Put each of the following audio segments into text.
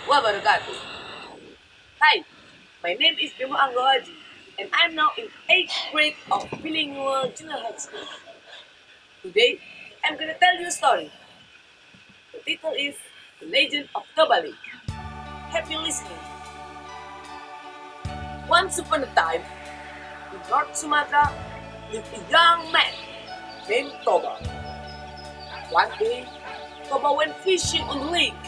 wabarakatuh. Hi, my name is Bimo Anggawaji, and I'm now in 8th grade of Bilingual Junior High School. Today, I'm gonna tell you a story. The title is The Legend of Toba Lake. Happy listening. Once upon a time, in North Sumatra, lived a young man named Toba. One day, Toba went fishing on the lake.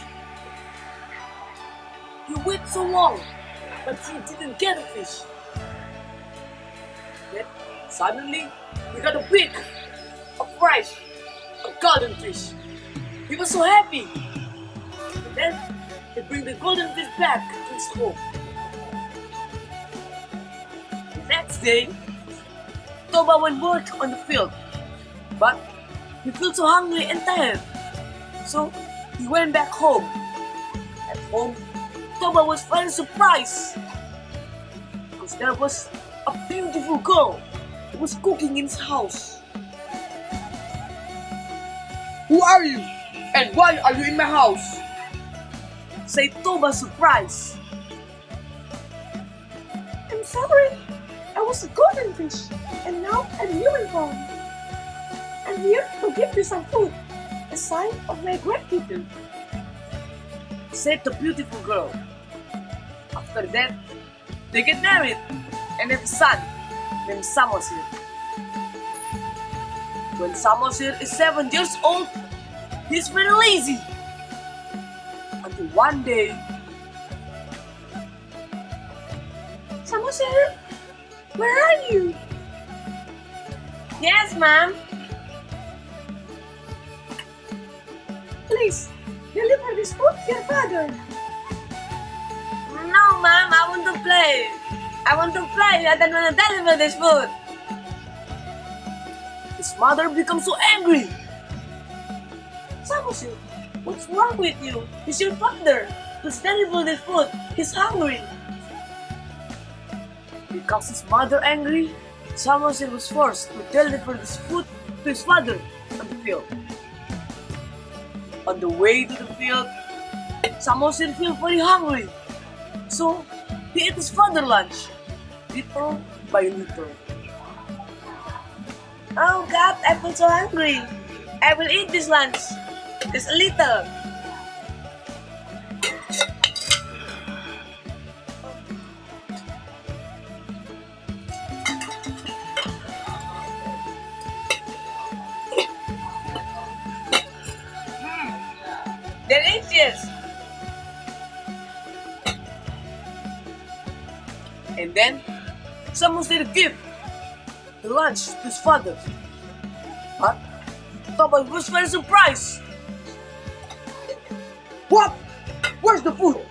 He waited so long, but he didn't get a fish. Then, suddenly, he got a big, a fresh, a golden fish. He was so happy. And then, he bring the golden fish back to his home. The next day, Toba went work on the field, but he felt so hungry and tired. So, he went back home. At home, Toba was very surprised because there was a beautiful girl who was cooking in his house. "Who are you? And why are you in my house?" said Toba, surprised. "I'm sorry, I was a golden fish, and now I'm human form. I'm here to give you some food, a sign of my gratitude," said the beautiful girl. After that, they get married and have a son named Samosir. When Samosir is 7 years old, he is very lazy. Until one day, "Samosir, where are you?" "Yes, ma'am." "Please, deliver this food to your father." "No, ma'am, I want to play. I want to play. I don't want to deliver this food." His mother becomes so angry. "Samosir, what's wrong with you? He's your father. Please deliver this food. He's hungry." Because his mother angry, Samosir was forced to deliver this food to his father on the field. On the way to the field, Samosir felt very hungry. So, he ate his father's lunch, little by little. "Oh God, I feel so hungry. I will eat this lunch, just a little." Delicious! And then, someone said give the lunch to his father. But Toba was very surprised. "What? Where's the food?"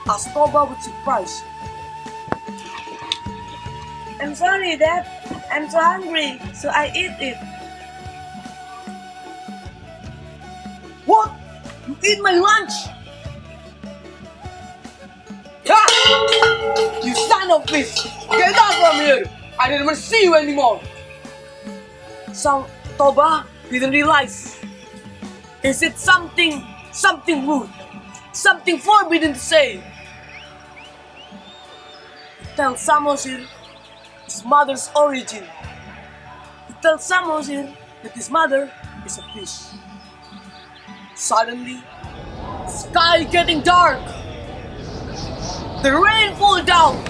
asked Toba with surprise. "I'm sorry, Dad. I'm so hungry, so I eat it." "What? You eat my lunch?" "Ah! You son of a bitch! Get out from here! I didn't want to see you anymore!" So Toba didn't realize. He said something rude, something forbidden to say. He tells Samosir his mother's origin. He tells Samosir that his mother is a fish. Suddenly, the sky getting dark. The rain fall down.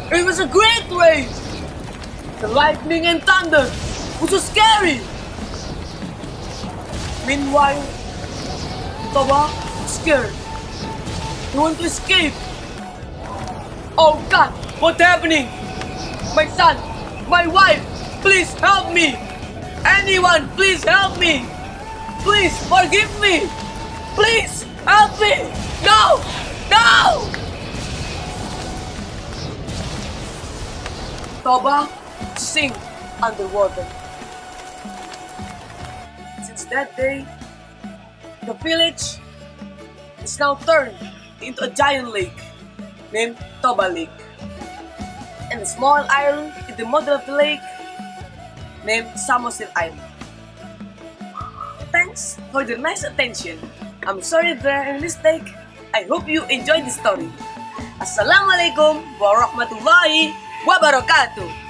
It was a great rain. The lightning and thunder was so scary. Meanwhile, Toba was scared. He wanted to escape. "Oh God, what's happening? My son, my wife, please help me. Anyone, please help me. Please forgive me. Please help me. No! No!" Toba sink underwater. Since that day, the village is now turned into a giant lake named Toba Lake, and a small island in the middle of the lake named Samosir Island. Thanks for the nice attention. I'm sorry if there are any mistake. I hope you enjoyed the story. Assalamualaikum warahmatullahi wabarakatuh.